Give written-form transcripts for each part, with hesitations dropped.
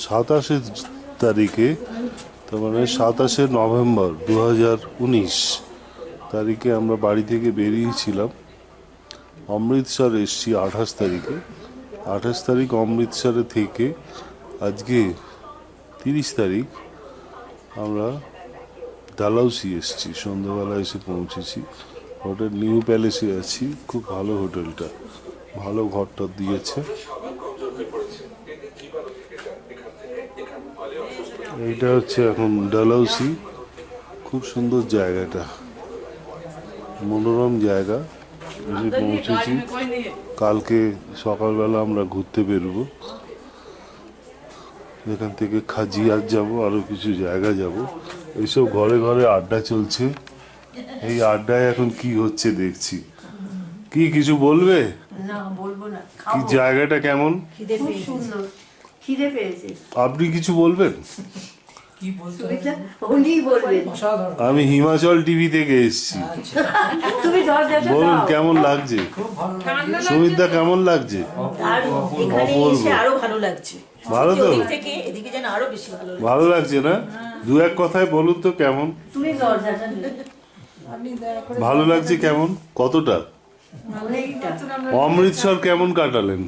27 তারিখে, তার মানে 27 নভেম্বর 2019 তারিখে আমরা বাড়ি থেকে বেরিয়েছিলাম। অমৃতসর এসছি 28 তারিখে। 28 তারিখ অমৃতসরে থেকে আজকে 30 তারিখ আমরা ডালহৌসি এসছি। সন্ধ্যাবেলা এসে পৌঁছেছি। হোটেল নিউ প্যালেসে আছি। খুব ভালো হোটেলটা, ভালো ঘরটা দিয়েছে। এইটা হচ্ছে এখন ডালহৌসি। খুব সুন্দর জায়গাটা, মনোরম জায়গা। এসে পৌঁছেছি। কালকে সকালবেলা আমরা ঘুরতে বেরোবো। এখান থেকে খাজিয়ার যাব, আরো কিছু জায়গা যাব। এইসব ঘরে ঘরে আড্ডা চলছে। এই আড্ডায় এখন কি হচ্ছে দেখছি। কি কিছু বলবে? না বলবো না। কি জায়গাটা কেমন? খুব সুন্দর, খিদে পেয়েছে। আপনি কিছু বলবেন? উনি বলবেন। আমি হিমাচল টিভি থেকে এসেছি। তুমি দরজাটা বলুন দাও। কেমন লাগছে? সুমিতদা কেমন লাগছে? আর এখানে এসে আরো ভালো লাগছে। ভালো তো? ওদিক থেকে এদিকে যেন আরো বেশি ভালো লাগছে। ভালো লাগছে না? দু এক কথায় বলুন তো কেমন তুমি দরজাটা দাও। ভালো লাগছে? কেমন, কতটা? অনেকটা। অমৃতসর কেমন কাটালেন?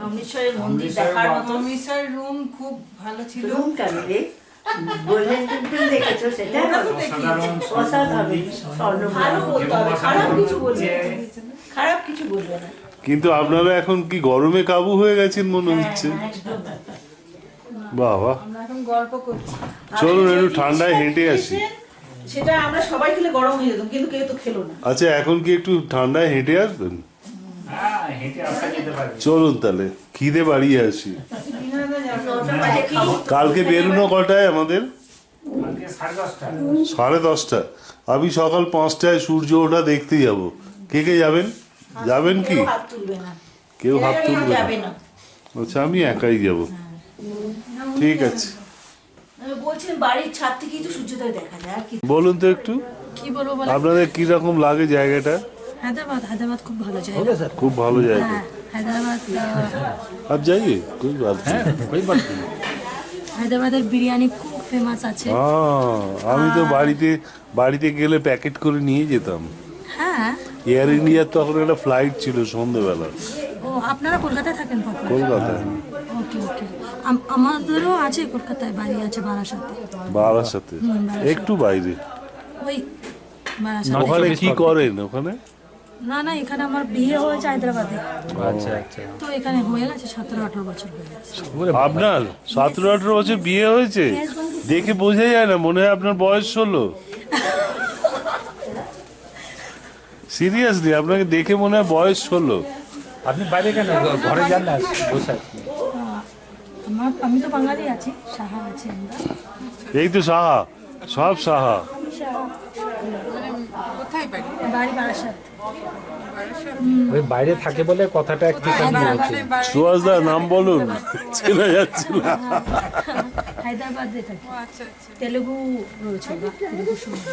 অমৃতসরের মন্দির দেখার মতো। অমৃতসরের রুম খুব ভালো ছিল। রুম কেন রে? গোল্ডেন টেম্পল দেখেছো সেটা? অসাধারণ। ভালো বলতে হবে, খারাপ কিছু বলবে না। খারাপ কিছু বলবে না। কিন্তু আপনারা এখন কি গরমে কাবু হয়ে গেছেন মনে হচ্ছে। বাহ বাহ, আমরা এখন গল্প করছি। চলুন একটু ঠান্ডায় হেঁটে আসি। সেটা আমরা সবাই খেলে গরম হয়ে যেতাম, কিন্তু কেউ তো খেলো না। আচ্ছা, এখন কি একটু ঠান্ডায় হেঁটে আসবেন? চলুন তাহলে খিদে বাড়িয়ে আসি। কালকে বেরোনো কটায় আমাদের? 10:30। আমি সকাল 5টায় সূর্য ওঠা দেখতে যাব। কে কে যাবেন? যাবেন কি? কেউ হাত তুলবে না। কেউ হাত তুলবে যাবে না? না। আচ্ছা, আমি একাই যাব। ঠিক আছে, আমি বলছিলাম বাড়ির ছাদ থেকেই তো সূর্যোদয় দেখা যায়। আর কি বলুন তো একটু কি বলবো বলে, আপনাদের কি রকম লাগে জায়গাটা? হায়দ্রাবাদ খুব ভালো জায়গা। খুব ভালো জায়গা। হ্যাঁ, হায়দ্রাবাদ आप जाइए, कोई बात नहीं। হায়দ্রাবাদের বিরিয়ানি খুব ফেমাস আছে। আমি তো বাড়িতে গেলে প্যাকেট করে নিয়ে যেতাম। হ্যাঁ। এয়ার ইন্ডিয়ার তখন একটা ফ্লাইট ছিল সন্ধ্যেবেলা। ও, আপনারা কলকাতায় থাকেন? কলকাতায়। ওকে ওকে। আমাদেরও আছে কলকাতায়, বাড়ি আছে বারাসাতে। বারাসাতে একটু বাইরে। ওই বারাসাতে। ওখানে কি করেন ওখানে? না, এখানে আমার বিয়ে হয়েছে হায়দ্রাবাদে। আচ্ছা আচ্ছা। তো এখানে হয়ে গেছে 17-18 বছর হয়ে গেছে। আপনার 17-18 বছর বিয়ে হয়েছে? দেখে বোঝা যায় না, মনে হয় আপনার বয়স 16। সিরিয়াসলি আপনাকে দেখে মনে হয় বয়স 16। আপনি বাইরে কেন, ঘরে যান না, বসে আছেন। আমি তো বাঙালি আছি, সাহা আছে আমরা। এই তো সাহা, সব সাহা। কোথায় বাড়ি? বাড়ি বারাসাত। ওই বাইরে থাকে বলে কথাটা একটু কমই হয়েছে। সুহাসদা নাম বলুন, চেনা যাচ্ছে না। হায়দ্রাবাদে থাকি। আচ্ছা আচ্ছা। তেলেগু রয়েছে বা তেলেগু শুনছি।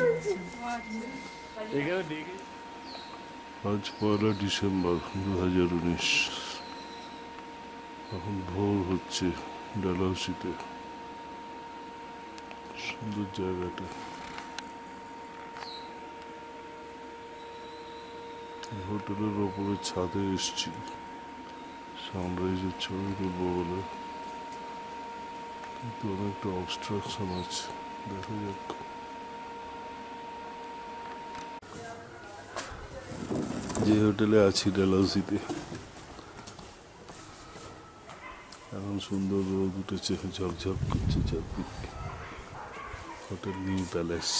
আজ 1 ডিসেম্বর 2019। এখন ভোর হচ্ছে ডালহৌসিতে। সুন্দর জায়গাটা। হোটেলের ওপরে ছাদে এসছি সানরাইজের ছবি তুলবো বলে, কিন্তু অনেকটা অবস্ট্রাকশন আছে। দেখা যাক। যে হোটেলে আছি ডালহৌসিতে, এখন সুন্দর রোদ উঠেছে, ঝকঝক করছে চারদিক। Hotel new palace.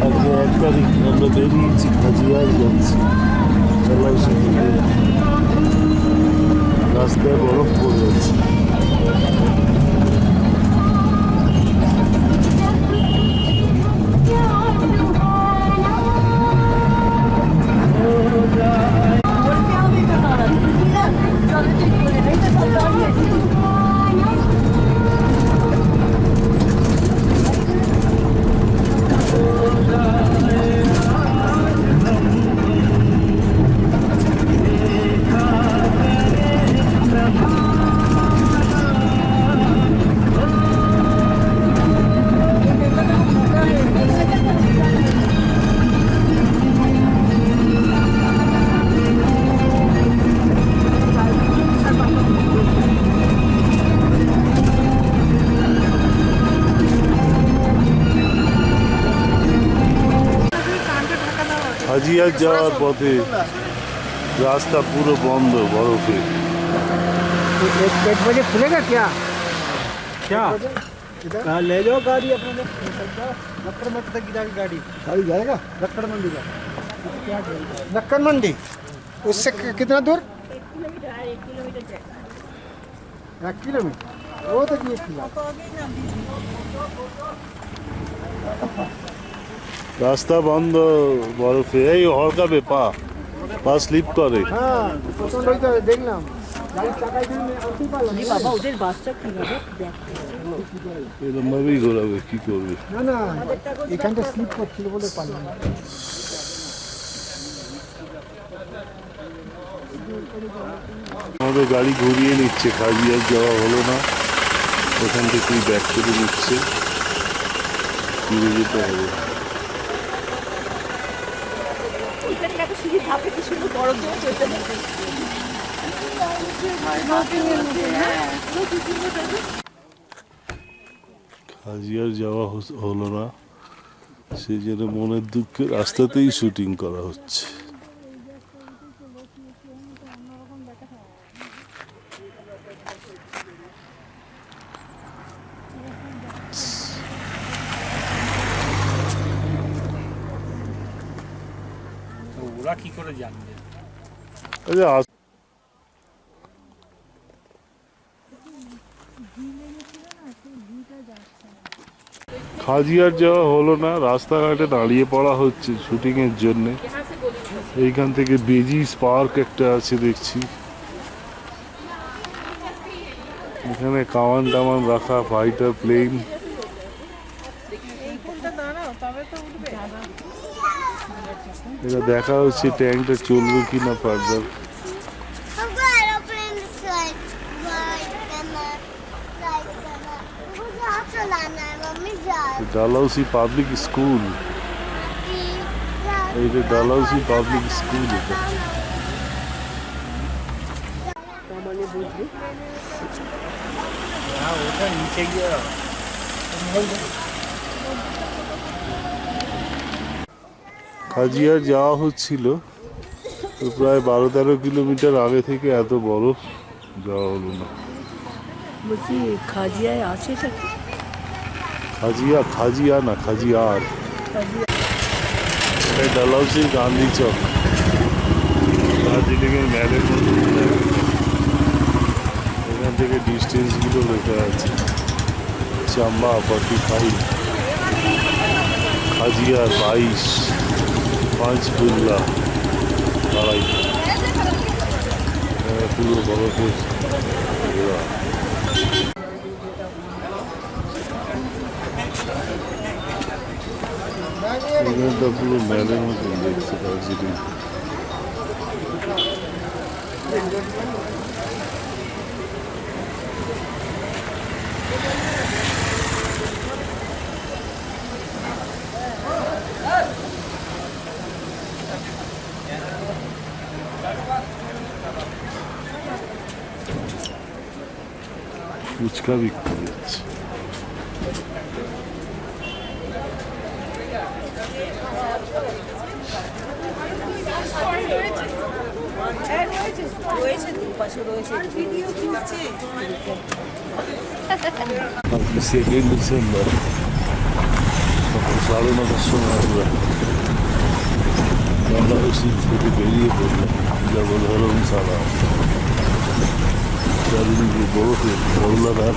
আজকে 1 তারিখ, আমরা বেরিয়েছি খাজিয়ার যাচ্ছি ডালহৌসি থেকে। রাস্তায় বরফ পড়ে যাচ্ছে। খাজিয়ার যাওয়ার পথে রাস্তা পুরো বন্ধ বরফে। एक बजे खुलेगा क्या क्या ले जाओ गाड़ी अपने लक्कड़ मंडी तक गिरा गाड़ी जाएगा लक्कड़ मंडी का लक्कड़ मंडी उससे कितना दूर 1 किलोमीटर वो तो ये রাস্তা বন্ধ বরফে। এই হরকাবে পা পা স্লিপ করে। হ্যাঁ পছন্দ হইতো দেখলাম গাড়ির চাকায় বাবা ওদের বাসটা কি হবে দেখ এরকম ভাবেই ঘোরাবে, কি করবে? না না এখানটা স্লিপ করছিল বলে পারলাম না। আমাদের গাড়ি ঘুরিয়ে নিচ্ছে, খাজিয়ার যাওয়া হলো না, ওখান থেকেই ব্যাক করে নিচ্ছে, ফিরে যেতে হবে। খাজিয়ার যাওয়া হলো না, সেই জন্য মনের দুঃখে রাস্তাতেই শুটিং করা হচ্ছে। ওরা কি করে জানবে? আচ্ছা, খাজিয়ার যাওয়া হলো না, রাস্তাঘাটে দাঁড়িয়ে পড়া হচ্ছে শুটিংয়ের জন্যে। এইখান থেকে বেজিস পার্ক একটা আছে দেখছি, এখানে কামান টামান রাখা, ফাইটার প্লেন। এটা দেখা হচ্ছে ট্যাঙ্কটা চলবে কিনা ফার্দার। ডালহৌসি পাবলিক স্কুল, এইটা ডালহৌসি পাবলিক স্কুল। এটা ওটা নিচে গিয়ে খাজিয়ার যাওয়া হচ্ছিল তো প্রায় 12-13 কিলোমিটার আগে থেকে এত বরফ, যাওয়া হলো না। বলছি খাজিয়ায় আছে সেটা খাজিয়া, খাজিয়া না খাজিয়ার, এটা ডালহৌসির গান্ধী চক, দার্জিলিংয়ের ম্যালের মধ্যে। এখান থেকে ডিস্টেন্সগুলো লেখা আছে, চাম্বা 45, খাজিয়ার 22, পাঁচকুল্লা 2.5। পুরো বরফের ঘোরা। এখানটা পুরো মেলের মতন দেখছে দার্জিলিং। ফুচকা বিক্রি হচ্ছে। সেকেন্ড ডিসেম্বর সকাল 9:30টার সময় আমরা ডালহৌসি থেকে বেরিয়ে পড়লাম, যাবো ধরমশালা। চারিদিকে বরফের মৌলাধার,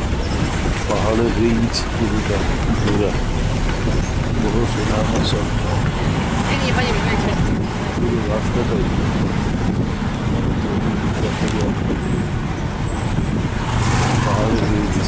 পাহাড়ের রেঞ্জ পুরোটা ঘোরা, বড় সোনামা সব পুরো রাস্তাটাই পাহাড়ের রেঞ্জ।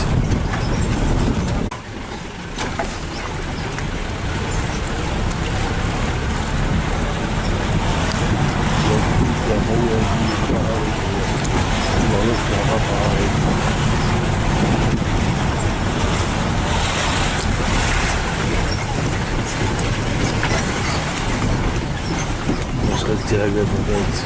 বসার জায়গা দেখা যাচ্ছে।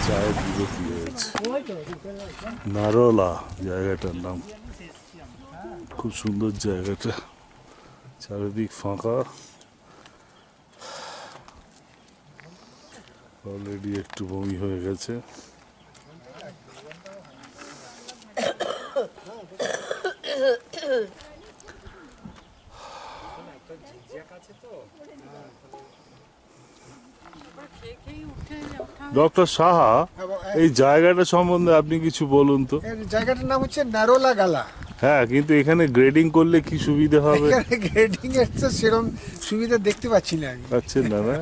চায়ের বিরতি হয়েছে। নারোলা জায়গাটার নাম, খুব সুন্দর জায়গাটা, চারিদিক ফাঁকা। অলরেডি একটু বমি হয়ে গেছে। ডক্টর সাহা, এই জায়গাটা সম্বন্ধে আপনি কিছু বলুন তো। এর জায়গাটার নাম হচ্ছে নারোলা গালা। হ্যাঁ, কিন্তু এখানে গ্রেডিং করলে কি সুবিধা হবে? গ্রেডিং এর তো সেরকম সুবিধা দেখতে পাচ্ছি না আমি। পাচ্ছেন না? না,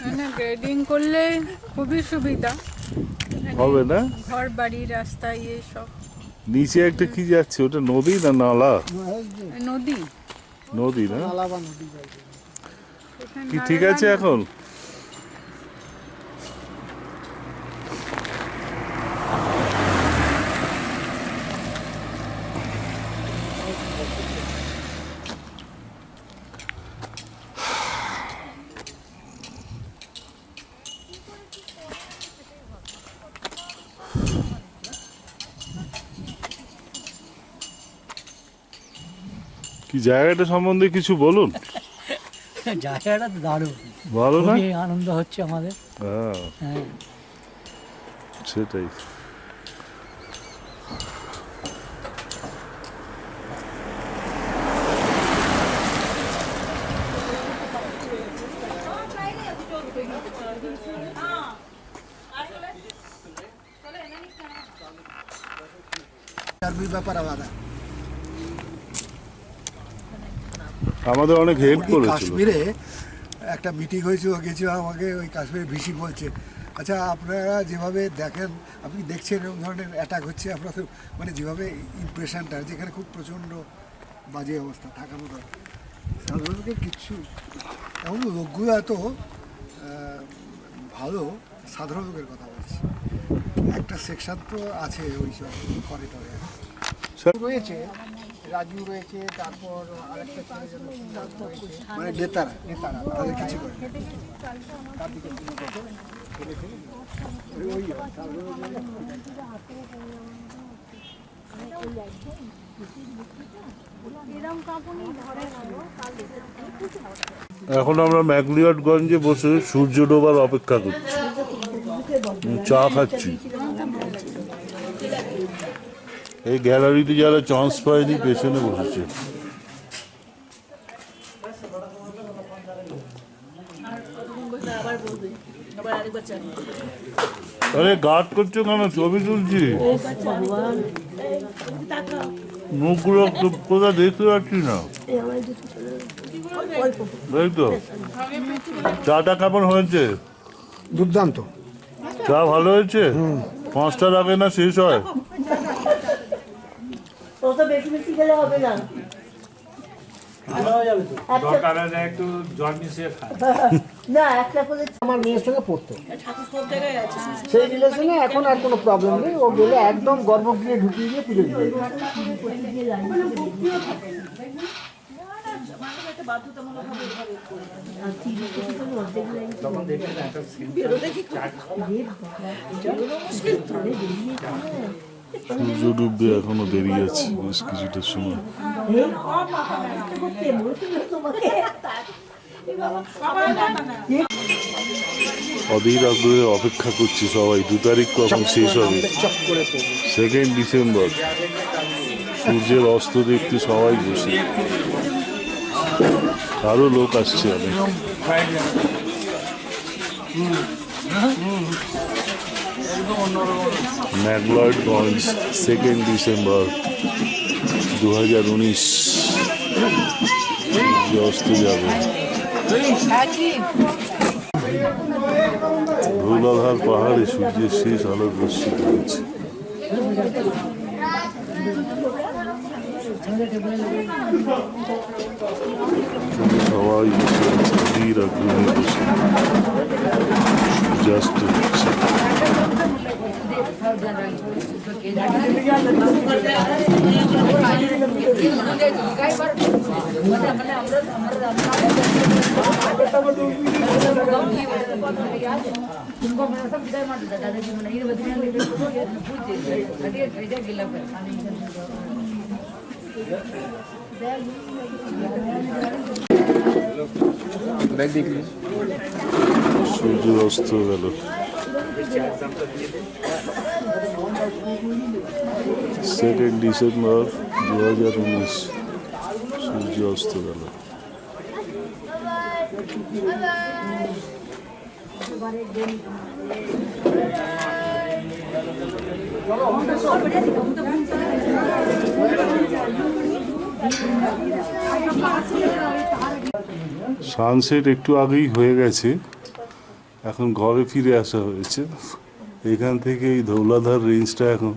মানে গ্রেডিং করলে খুবই সুবিধা হবে না। ঘর বাড়ি রাস্তা ইয়ে সব। নিচে একটা কি যাচ্ছে, ওটা নদী না নালা? নদী। নদী না? নালা বা নদী যায়। এখানে কি ঠিক আছে এখন? কি জায়গাটা সম্বন্ধে কিছু বলুন। জায়গাটা তো দারুণ, ভালো না? খুবই আনন্দ হচ্ছে আমাদের। হ্যাঁ, হ্যাঁ, সেটাই। চারবির ব্যাপার আলাদা। আমাদের অনেক হেল্প করেছিল। কাশ্মীরে একটা মিটিং হয়েছিল, গেছিল আমাকে ওই কাশ্মীরের ভিসি বলছে, আচ্ছা আপনারা যেভাবে দেখেন, আপনি দেখছেন এরকম ধরনের অ্যাটাক হচ্ছে, আপনাদের মানে যেভাবে ইমপ্রেশনটা, যেখানে খুব প্রচণ্ড বাজে অবস্থা থাকার মতো, সাধারণ লোকের কিচ্ছু, এমন লোকগুলো এত ভালো, সাধারণ লোকের কথা বলছি। একটা সেকশন তো আছে ওই সব করিডোরে রয়েছে, রাজু রয়েছে, তারপর আরেকটা ছেলে যেন রয়েছে, মানে নেতারা তাদের কিছু করে না। তার দিকে এখন আমরা ম্যাকলিয়টগঞ্জে বসে সূর্য ডোবার অপেক্ষা করছি, চা খাচ্ছি। এই গ্যালারিতে যারা চান্স পায়নি পেছনে বসেছে। আরে গার্ড করছো কেন? ছবি তুলছি, মুখগুলো কোথায় দেখতে পাচ্ছি না। এই তো চাটা কেমন হয়েছে? দুর্দান্ত চা ভালো হয়েছে? 5টার আগে না শেষ হয়? অত বেশি বেশি গেলে হবে না। না, একটা করে আমার মেয়ের সঙ্গে পড়তো, সেই রিলেশনে এখন আর কোনো প্রবলেম নেই। ও গেলে একদম গর্ভগৃহে ঢুকিয়ে দিয়ে পুজো দিয়ে সূর্য ডুববে এখনো দেরি আছে, বেশ কিছুটা সময়। অধীর আগ্রহে অপেক্ষা করছি সবাই, 2 তারিখ কখন শেষ হবে। 2 ডিসেম্বর, সূর্যের অস্ত দেখতে সবাই বসে। আরো লোক আসছে অনেক। ম্যাকলয়েডগঞ্জ 2 ডিসেম্বর 2019, সূর্য অস্ত যাবে। ধুলাধার পাহাড়ে সূর্যের শেষ আলোর রশ্মি পড়েছে। সবাই বসে আছে, অধীর আগ্রহে বসে। সূর্যাস্ত হচ্ছে। সূর্য অস্ত গেল। সেকেন্ড ডিসেম্বর 2019, সূর্য অস্ত গেল। সানসেট একটু আগেই হয়ে গেছে, এখন ঘরে ফিরে আসা হয়েছে। এখান থেকে এই ধৌলাধার রেঞ্জটা এখন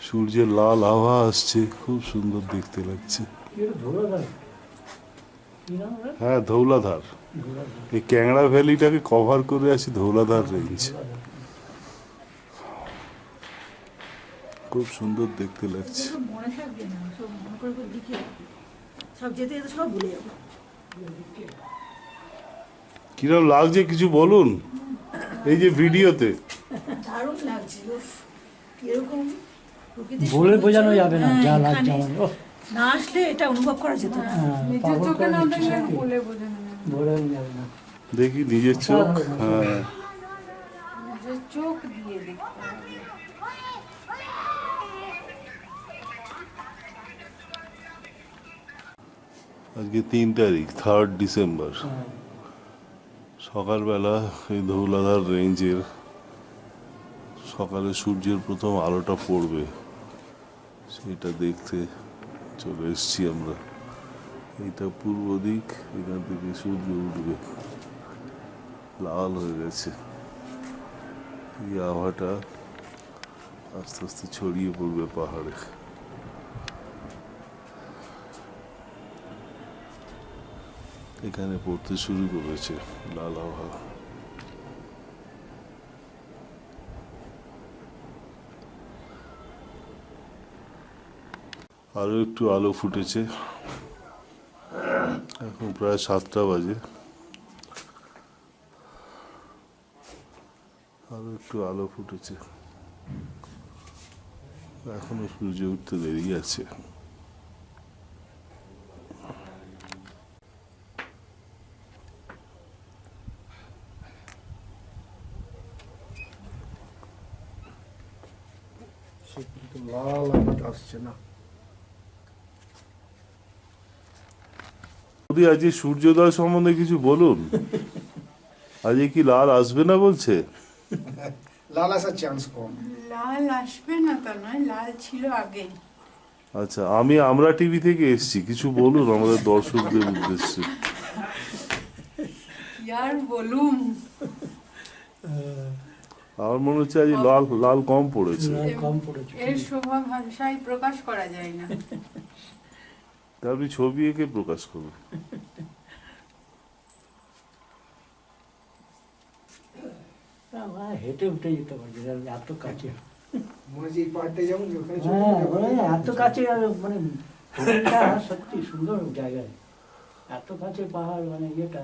সূর্যের লাল আভা আসছে, খুব সুন্দর দেখতে লাগছে। হ্যাঁ, ধৌলাধার। এই ক্যাংড়া ভ্যালিটাকে কভার করে আছে ধৌলাধার রেঞ্জ, খুব সুন্দর দেখতে লাগছে। মনে থাকবে না, সব মনে করে করে লিখে রাখবে। সব যেতে যেতে সব ভুলে যাবে। কিরম লাগছে কিছু বলুন এই যে ভিডিওতে? দারুণ লাগছে, উফ, এরকম প্রকৃতির বলে সৌন্দর্য, বোঝানো যাবে না যা হ্যাঁ, লাগছে এখানে আমার। ওহ, না আসলে এটা অনুভব করা যেত না। নিজের পাগল চোখে করে না দিচ্ছিস দেখলে নাকি? বলে বোঝানো যায় না। বলে যাবে না। দেখি নিজের চোখ। হ্যাঁ, নিজের চোখ দিয়ে দেখতে হবে। আজকে 3 তারিখ, 3 ডিসেম্বর। সকালবেলা এই ধৌলাধার রেঞ্জের সকালে সূর্যের প্রথম আলোটা পড়বে, সেটা দেখতে চলে এসছি আমরা। এইটা পূর্ব দিক, এখান থেকে সূর্য উঠবে, লাল হয়ে গেছে। এই আভাটা আস্তে আস্তে ছড়িয়ে পড়বে পাহাড়ে। এখানে পড়তে শুরু করেছে লাল আভা। আরো একটু আলো ফুটেছে, এখন প্রায় 7টা বাজে। আরো একটু আলো ফুটেছে, এখনো সূর্য উঠতে দেরি আছে। লাল আভাটা আসছে না। মোদি আজকে সূর্যোদয় সম্বন্ধে কিছু বলুন। আজকে কি লাল আসবে না বলছে? লাল আসার চান্স কম। লাল আসবে না তা নয়, লাল ছিল আগেই। আচ্ছা, আমরা টিভি থেকে এসেছি, কিছু বলুন আমাদের দর্শকদের উদ্দেশ্যে। ইয়ার বলুম, আমার মনে হচ্ছে আজ লাল লাল কম পড়েছে। কম পড়েছে। এর শোভা ভাষায় প্রকাশ করা যায় না। তা আপনি ছবি এঁকে প্রকাশ করুন। হেঁটে উঠে যেতে পারছি এত কাছে। মনে হচ্ছে এই পাহাড়টা যেমন ওখানে হ্যাঁ, মানে এত কাছে আর মানে হোটেলটা সত্যি সুন্দর জায়গায়, এত কাছে পাহাড়, মানে ইয়েটা।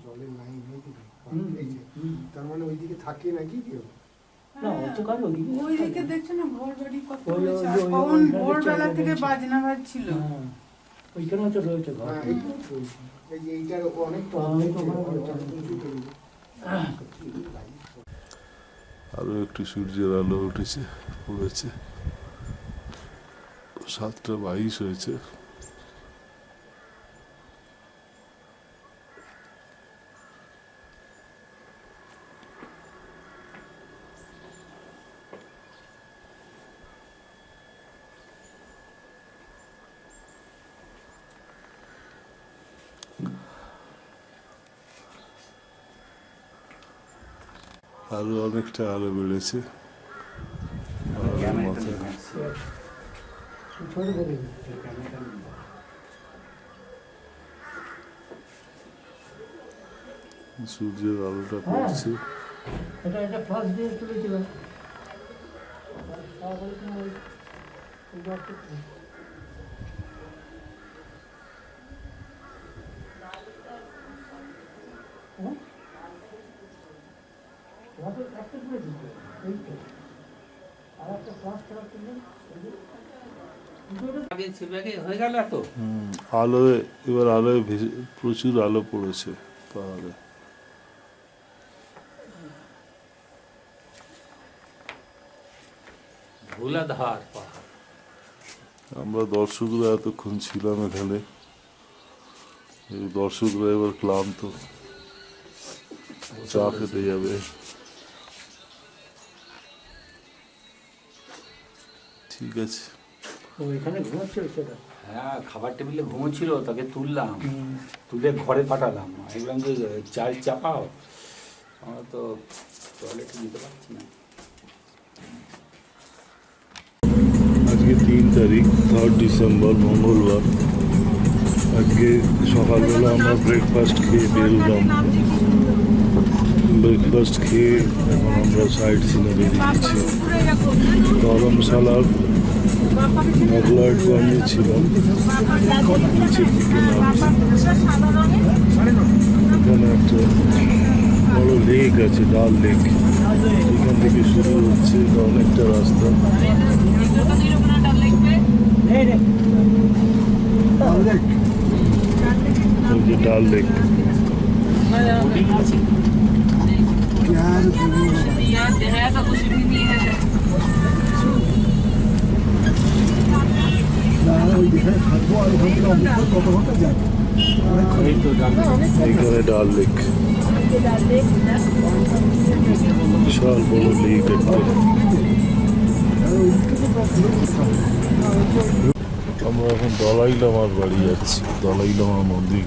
জলের লাইন হয়ে গেছে। এই যে, তার মানে ওইদিকে থাকে নাকি কেউ? না, অত কাছে ওদিকে ওইদিকে দেখছো না ঘর বাড়ি কত ওই- রয়েছে, ওই- আর ওই- কখন ওইখানে ভোরবেলা দেখছি, থেকে দেখছি। বাজনা বাজছিল। হ্যাঁ, ওইখানেও তো রয়েছে ঘর। হ্যাঁ, এইটাই তো। এই যে এইটার অনেকটা অনেক উঁচু ওখানে উঁচুতে। আরো একটু সূর্যের আলো উঠেছে, পড়েছে। 7:22 হয়েছে। আরো অনেকটা আলো বেড়েছে। ছোট করে সূর্যের আলোটা পড়ছে। এটা এটা ফার্স্ট দিয়ে তুলেছিলাম। তারপরে তুমি ওই ডক্টর আলোয় এবার আলোয় প্রচুর আলো পড়েছে পাহাড়ে। আমরা দর্শকরা এতক্ষণ ছিলাম এখানে, এই দর্শকরা এবার ক্লান্ত, চা খেতে যাবে। ঠিক আছে, এখানে ঘুমাচ্ছিল সেটা। হ্যাঁ, খাবার টেবিলে ঘুমোচ্ছিল, তাকে তুললাম, তুলে ঘরে পাঠালাম। এগুলাম যে চাল চাপাও, আমরা তো টয়লেটে দিতে পারছি না। আজকে 3 তারিখ, 3 ডিসেম্বর, মঙ্গলবার। আজকে সকালবেলা আমরা ব্রেকফাস্ট খেয়ে বেরোলাম। ব্রেকফাস্ট খেয়ে এখন আমরা সাইড সিনে বেরিয়েছি। ধর্মশালার মোগলাইট গঞ্জে ছিলাম, নিচের দিকে নামছি। এখানে একটা বড় লেক আছে, ডাল লেক। এখান থেকে শুরু হচ্ছে অনেকটা রাস্তা। ডাল লেক এখানে ডাল লেক, বিশাল বড় লেক একটা। আমরা এখন দলাই লামার বাড়ি যাচ্ছি, দলাই লামা মন্দির।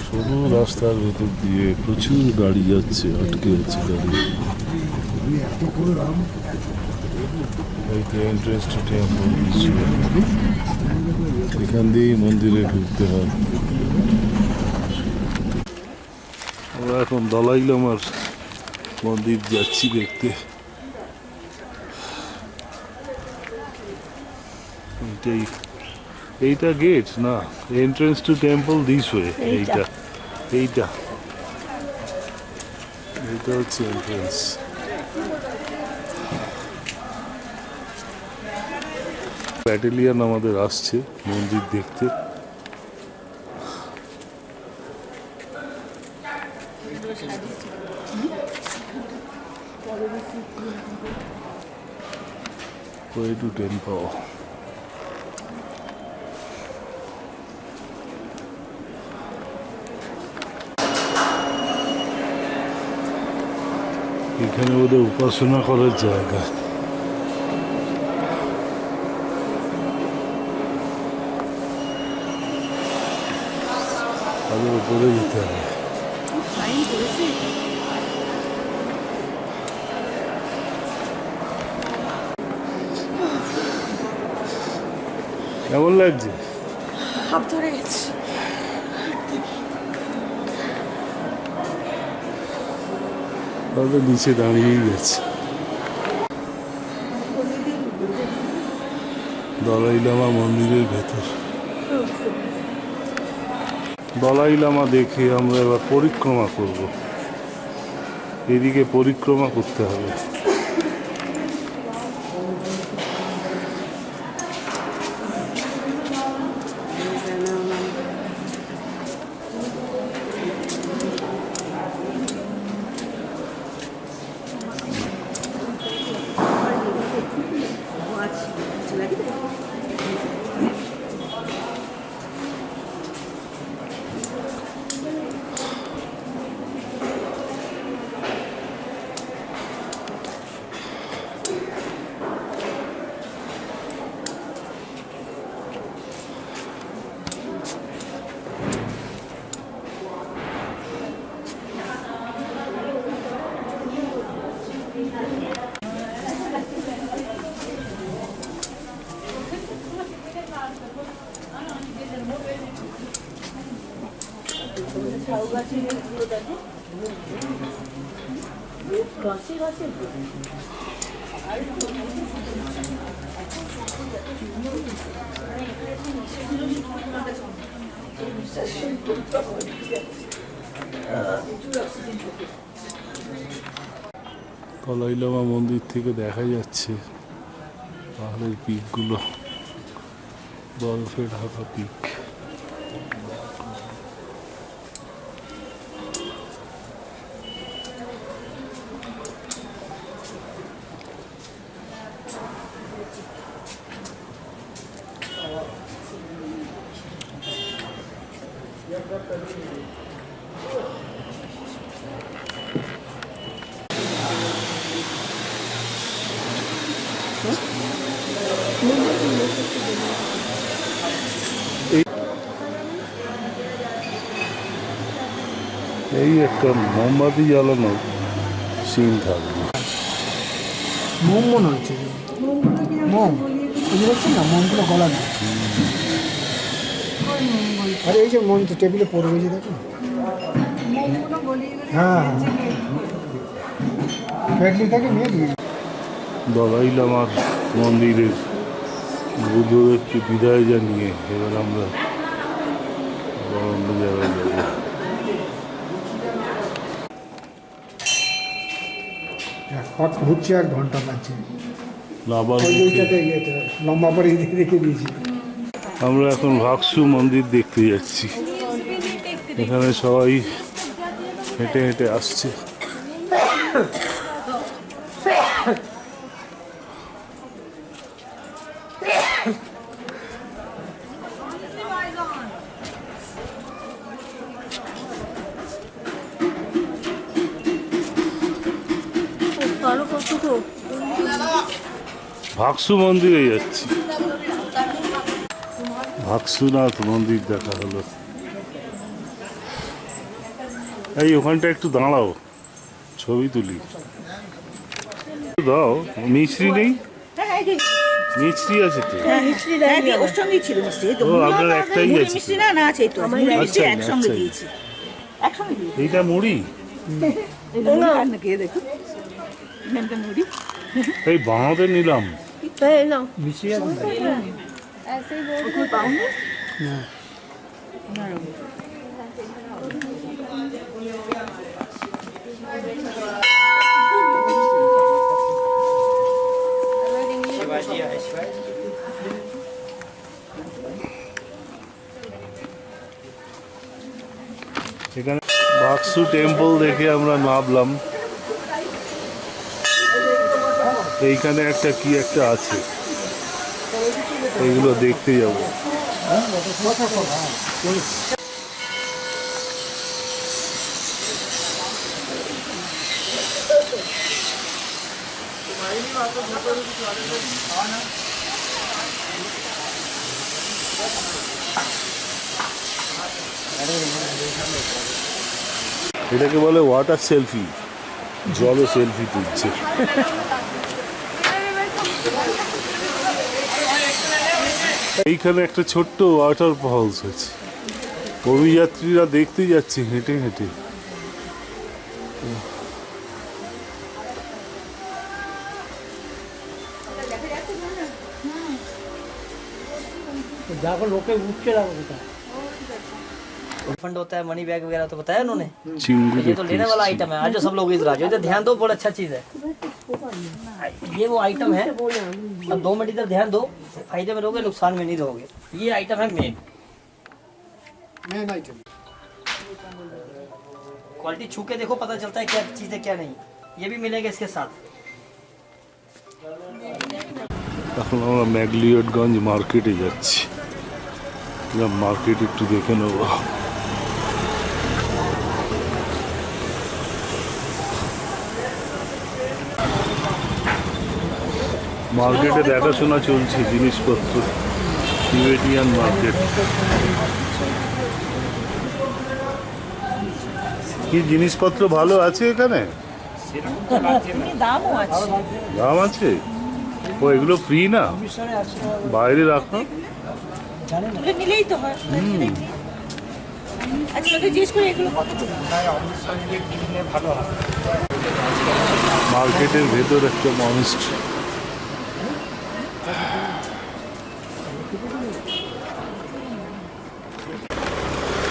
সরু রাস্তার ভেতর দিয়ে প্রচুর গাড়ি যাচ্ছে, আটকে যাচ্ছে গাড়ি। এই তো এন্ট্রেন্স টু টেম্পল, এখান দিয়েই মন্দিরে ঢুকতে হয়। আমরা এখন দলাই লামার মন্দির যাচ্ছি দেখতে। এইটা গেট না, entrance to temple this way. এইটা এইটা এইটা হচ্ছে এন্ট্রেন্স। ব্যাটালিয়ান আমাদের আসছে মন্দির দেখতে। Way to temple. এখানে ওদের উপাসনা করার জায়গা। তাদের উপরে যেতে হবে। কেমন লাগছে? হাত ধরে গেছে। তাদের নিচে দাঁড়িয়েই গেছে। দলাই লামা মন্দিরের ভেতর। দলাই লামা দেখে আমরা এবার পরিক্রমা করব। এদিকে পরিক্রমা করতে হবে। দলাই লামা মন্দির থেকে দেখা যাচ্ছে পাহাড়ের পিকগুলো, বরফে ঢাকা পিক। এই একটা মোমবাতি জ্বালানোর সিন থাকবে। মোম মনে হচ্ছে, মোম বুঝতে পারছেন না, মোমগুলো গলা না। আরে এই যে মোম তো টেবিলে পড়ে গেছে, দেখো। হ্যাঁ ফেটলি থেকে নিয়ে দিয়ে দলাই লামার মন্দিরের বুদ্ধদেবকে বিদায় জানিয়ে এবার আমরা অন্য জায়গায় যাব। এক পাক ঘুরছে, 1 ঘন্টা লাগছে। লাবার লম্বা করে রেখে দিয়েছি। আমরা এখন ভাগসু মন্দির দেখতে যাচ্ছি। এখানে সবাই হেঁটে হেঁটে আসছে। ভাগসু মন্দিরে যাচ্ছি, ভাগসুনাথ মন্দির দেখা হলো। এই ওখানটা একটু দাঁড়াও, ছবি তুলি। দাও, মিছরি নেই? মিছরি আছে তো? ওর সঙ্গেই ছিল মিষ্টি। ও আপনার একটাই আছে? মিষ্টি না না আছে তো, আচ্ছা একসঙ্গে আচ্ছা, দিয়েছি, একসঙ্গে দিয়েছি। এইটা মুড়ি? দেখুন মুড়ি এই বাঁধে নিলাম। মিশিয়ে ऐसे ही बोल পাউনি এখানে ভাগসু টেম্পল দেখে আমরা নামলাম। এইখানে একটা কি একটা আছে, এইগুলো দেখতে যাব। এটাকে বলে ওয়াটার সেলফি, জলে সেলফি তুলছে। এইখানে একটা ছোট্ট ওয়াটার ফলস আছে, অভিযাত্রীরা দেখতে যাচ্ছে হেঁটে হেঁটে। जाकर लोग उठते रहो बेटा। फंड होता है, मनी बैग वगैरह तो बताया उन्होंने। चिंगू ये तो लेने वाला आइटम है। आज जो सब लोग इधर आ जाओ, इधर ध्यान दो, बहुत अच्छा चीज है ये। वो आइटम है, अब 2 मिनट इधर ध्यान दो, फायदे में रहोगे, नुकसान में नहीं रहोगे। ये आइटम है मेन आइटम। क्वालिटी छू के देखो, पता चलता है क्या चीज है क्या नहीं। ये भी मिलेगा इसके साथ। এখন আমরা ম্যাগলিয়টগঞ্জ মার্কেটে যাচ্ছি, মার্কেট একটু দেখে নেব। মার্কেটে দেখাশোনা চলছে জিনিসপত্র, টিবেটিয়ান মার্কেট। কি জিনিসপত্র ভালো আছে এখানে? দামও আছে। দাম আছে? ও এগুলো ফ্রি না, বাইরে রাখো, তুলে নিলেই তো হয়। আচ্ছা ওকে জিজ্ঞেস করে এগুলো কত করে? মার্কেটের ভেতর একটা মনস্ট্রি।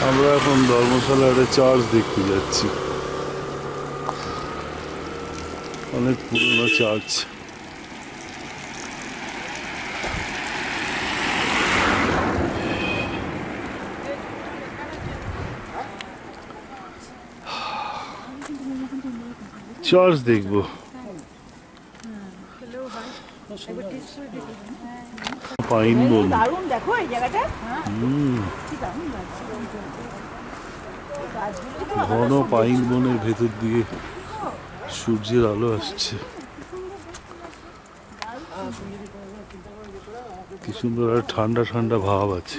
আমরা এখন ধর্মশালার চার্চ দেখতে যাচ্ছি। অনেক পুরনো চার্চ। চার্চ দেখবো। পাইন বন, দারুণ দেখো এই জায়গাটা। ঘন পাইন বনের ভেতর দিয়ে সূর্যের আলো আসছে। কি সুন্দর, আর ঠান্ডা ঠান্ডা ভাব আছে।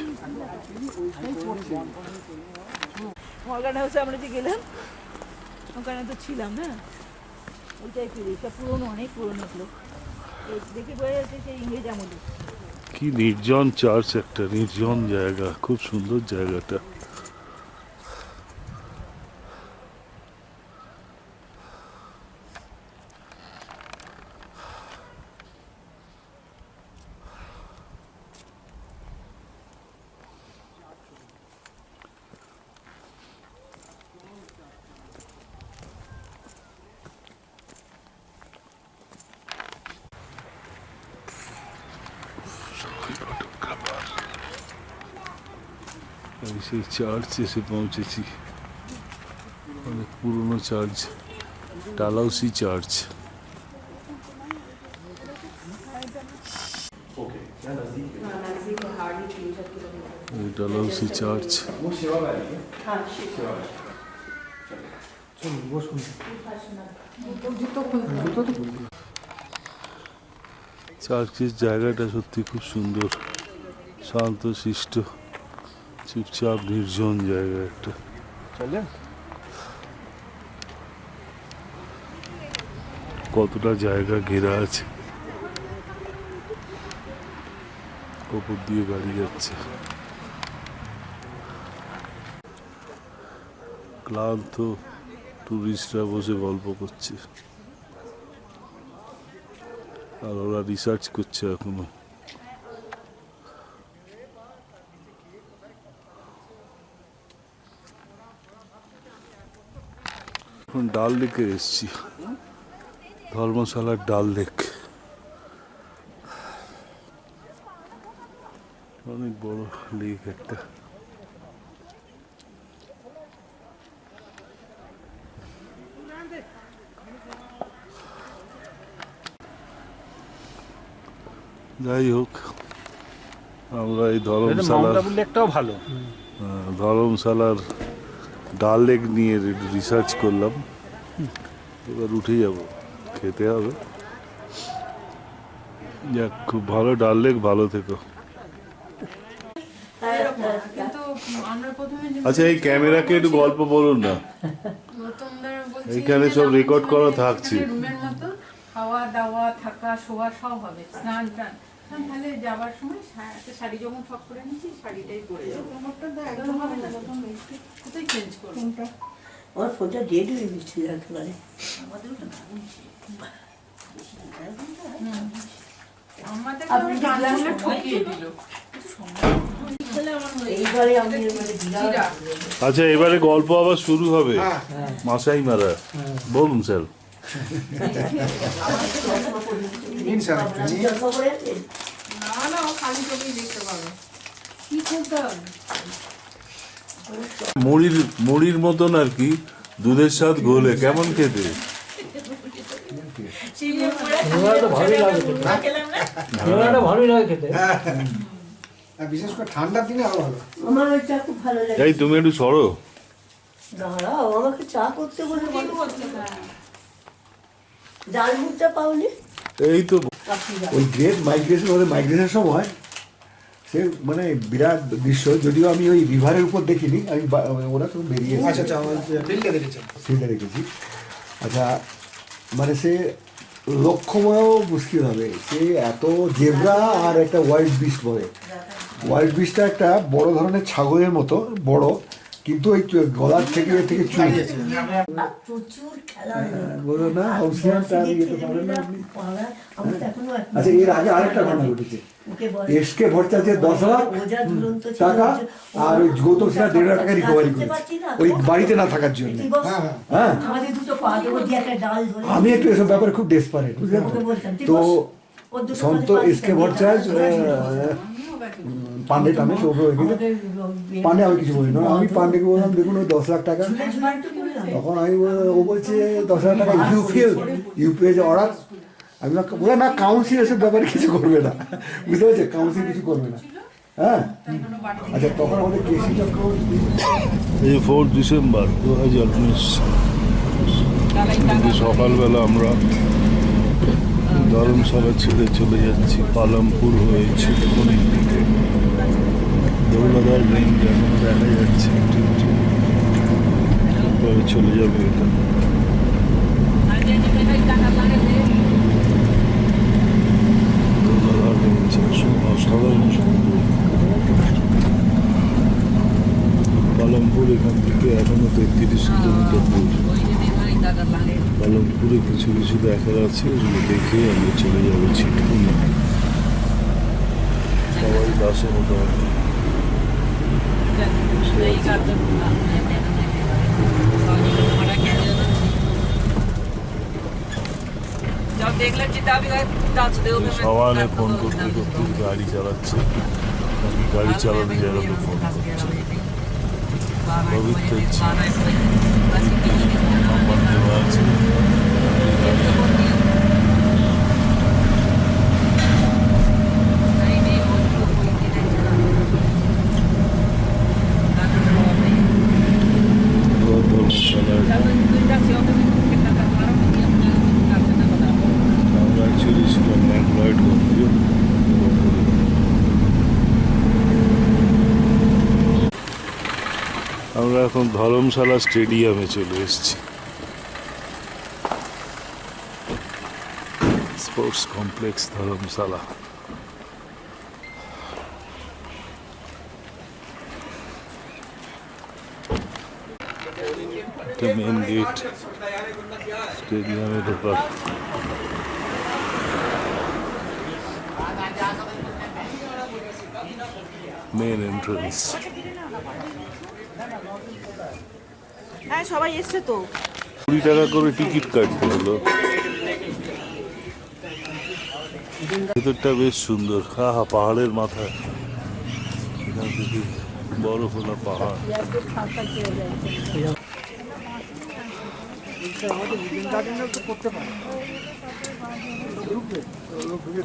মর্গান হাউসে আমরা যে গেলাম ওখানে তো ছিলাম না, ওইটাই ফিরে সব পুরোনো, অনেক পুরোনো এগুলো দেখে বোঝা যাচ্ছে সেই ইংরেজ আমলে। কি নির্জন চার্চ, একটা নির্জন জায়গা, খুব সুন্দর জায়গাটা। আমি সেই চার্চ এসে পৌঁছেছি, অনেক পুরনো church, Dalhousie church. Dalhousie church. চার্চের জায়গাটা সত্যি খুব সুন্দর, শান্ত শিষ্ট, চুপচাপ নির্জন জায়গা একটা। কতটা জায়গা ঘেরা আছে, ওপর দিয়ে গাড়ি যাচ্ছে। ক্লান্ত টুরিস্টরা বসে গল্প করছে, আর ওরা রিসার্চ করছে এখনো। এখন ডাল লেকে এসছি, ধর্মশালার ডাল লেক। অনেক বড় লেক একটা। যাই হোক, আমরা এই ধর্মশালার ডাল লেক নিয়ে রিসার্চ করলাম। এবার উঠে যাব, খেতে হবে। যাক, খুব ভালো ডাল লেক, ভালো থেকো। কিন্তু আমরা প্রথমে আচ্ছা, এই ক্যামেরাকে একটু গল্প বলুন না, এইখানে সব রেকর্ড করা থাকছে। রুমের মতো খাওয়া দাওয়া থাকা শোয়া সব হবে, স্নান টান। তাহলে যাওয়ার সময় একটা শাড়ি যখন শখ করে নিচ্ছি, শাড়িটাই পরে যাবো। কোথায় চেঞ্জ করবো? আমার ফোনটা ডেড হয়ে গেছে একেবারে। আমাদের আপনি কি জানলা ঠকিয়ে দিল। এইবারে আমি মানে বিরাট আচ্ছা, এবারে গল্প আবার শুরু হবে। মাসাই মারা, বলুন স্যার। জন্ম করে না না, ও খালি চোখেই দেখতে পাবে। কি করতে হবে? মুড়ির মতন আর কি, দুধের স্বাদ গোলে, কেমন খেতে? ভালোই লাগে খেতে। বিশেষ করে ঠান্ডার দিনে আরো ভালো। আমার ওই চা খুব ভালো লাগে। এই তুমি একটু সরো। দাঁড়াও, আমাকে চা করতে বলে ডাল মুখটা পাওনি। এই তো ওই গ্রেট মাইগ্রেশনের সময় সে মানে বিরাট দৃশ্য। যদিও আমি ওই রিভারের উপর দেখিনি, আমি ওরা তো বেরিয়ে ফিল্ডে দেখেছি। আচ্ছা, মানে সে লক্ষ্যময়ও মুশকিল হবে। সে এত জেব্রা আর একটা হোয়াইট বিস্ট বলে। হোয়াইট বিস্টটা একটা বড় ধরনের ছাগলের মতো বড়, কিন্তু ওই গলার থেকে চুল প্রচুর খেলা বলো না হাউসিয়ানটা আমি যেতে পারেন না আপনি। আচ্ছা এর আগে আরেকটা ঘটনা ঘটেছে, এসকে ভট্টাচার্যের 10 লাখ টাকা আর ওই গৌতম সিনহা 1.5 লাখ টাকা রিকভারি করেছে ওই বাড়িতে না থাকার জন্য। হ্যাঁ আমি একটু এসব ব্যাপারে খুব ডেসপারেট, বুঝলেন তো। সন্ত এসকে ভট্টাচার্য পান্ডে টানে সব পান্ডে আমি কিছু বলি না, আমি পান্ডেকে বললাম দেখুন ওই 10 লাখ টাকা, তখন আমি ও বলছে 10 লাখ টাকা ইউপিএ যে অর্ডার, আমি বলে না কাউন্সিল এসব ব্যাপারে কিছু করবে না, বুঝতে পারছে কাউন্সিল কিছু করবে না। হ্যাঁ আচ্ছা তখন আমাদের কেসি চক্রবর্তী এই 4 ডিসেম্বর 2019 সকালবেলা আমরা ধর্মশালা ছেড়ে চলে যাচ্ছি পালামপুর হয়ে ছিটকুনির দিকে। দৌলদার রেঞ্জ এখন দেখা যাচ্ছে একটু একটু চলে যাবে এটা। দৌলদার রেঞ্জ অসাধারণ সুন্দর। পালামপুর এখান থেকে এখনো 33 কিলোমিটার দূর। পালমপুরে কিছু কিছু দেখার আছে, ওগুলো দেখে আমরা চলে যাবো ছিটকুনি। সবাই বাসে মোটামুটি সবাই ফোন করতে করতে গাড়ি চালাচ্ছে, গাড়ি চালানো যারা ফোন করছে। পবিত্র নাম্বার দেওয়া আছে, আমরা অ্যাকচুয়ালি ছিলাম অ্যান্ড্রয়েড কোম্পানি। আমরা এখন ধর্মশালা স্টেডিয়ামে চলে এসেছি, স্পোর্টস কমপ্লেক্স ধর্মশালা। এটা মেন গেট স্টেডিয়ামে ঢোকার। Main entrance. হ্যাঁ সবাই এসছে তো। 20 টাকা করে টিকিট কাটতে হলো। ভেতরটা বেশ সুন্দর, হা পাহাড়ের মাথায়, এখান থেকে বরফওয়ালা পাহাড়।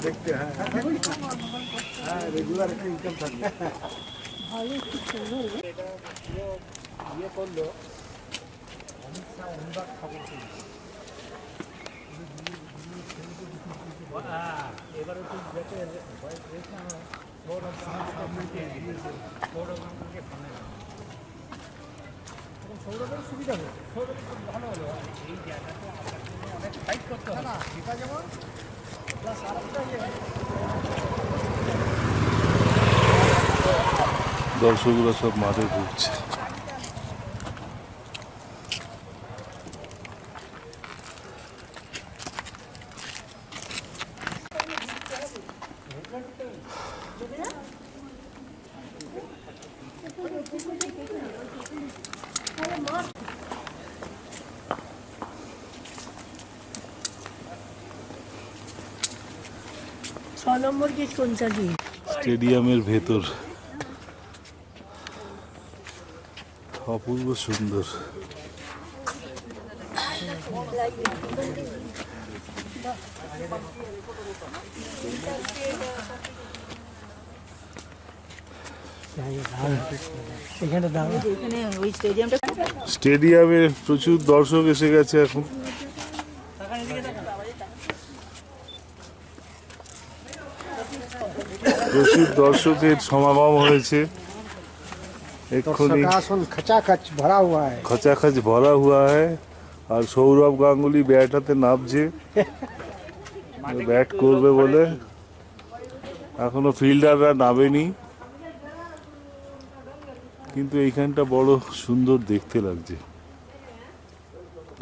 দেখতে হ্যাঁ রেগুলার একটা ইনকাম থাকবে। ইয়ে করলো এবারে সৌরভের সুবিধা হবে, সৌরভ ভালো হলো এই জায়গাতে অনেক ফাইট করতে হবে না, এটা যেমন দর্শকরা সব মাঠে ঘুরছে। স্টেডিয়ামের ভেতর অপূর্ব সুন্দর। স্টেডিয়ামে প্রচুর দর্শক এসে গেছে এখন। প্রচুর দর্শকের সমাগম হয়েছে। खचाखच भरा हुआ है, खचाखच भरा हुआ है। আর সৌরভ গাঙ্গুলি ব্যাট হাতে নামছে, ব্যাট করবে বলে। এখনো ফিল্ডাররা নামেনি, কিন্তু এইখানটা বড় সুন্দর দেখতে লাগছে,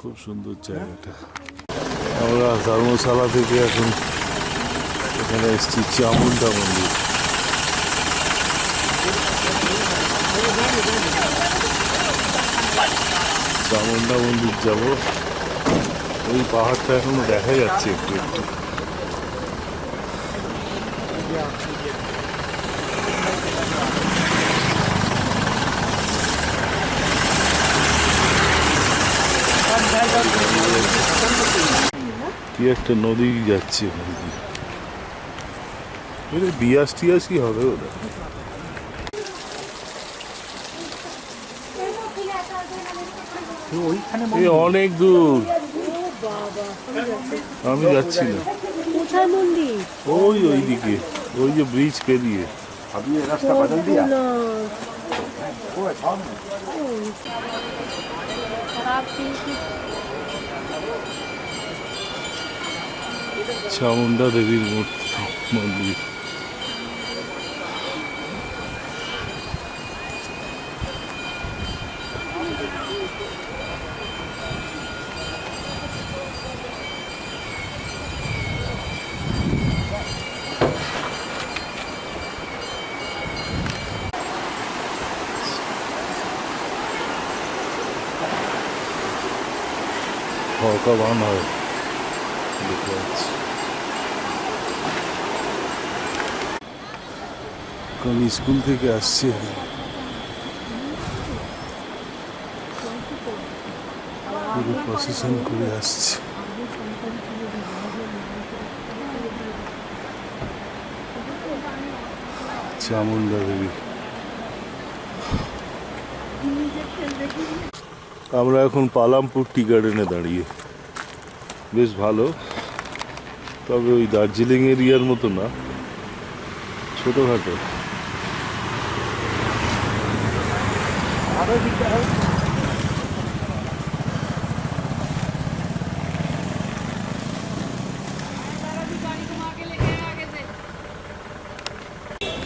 খুব সুন্দর জায়গাটা। আমরা ধর্মশালা থেকে এখন এখানে এসেছি চামুন্ডা মন্দির। চামুন্ডা মন্দির যাব, ওই পাহাড়টা এখনো দেখা যাচ্ছে একটু একটু। কি একটা নদী যাচ্ছে এখান দিয়ে, বিয়াস টিয়াস কি হবে ওটা? এ অনেক দূর, আমি যাচ্ছি না। ওই ওইদিকে, ওই যে ব্রিজ পেরিয়ে। রাস্তা বদল দিয়া চামুন্ডা দেবীর মন্দির। হকা বান হয় দেখতে পাচ্ছি। কারণ স্কুল থেকে আসছে, পুরো প্রসেশন করে আসছে। চামুন্ডা দেবী। আমরা এখন পালামপুর টি গার্ডেনে দাঁড়িয়ে, বেশ ভালো, তবে ওই দার্জিলিং এরিয়ার মতো না, ছোটোখাটো।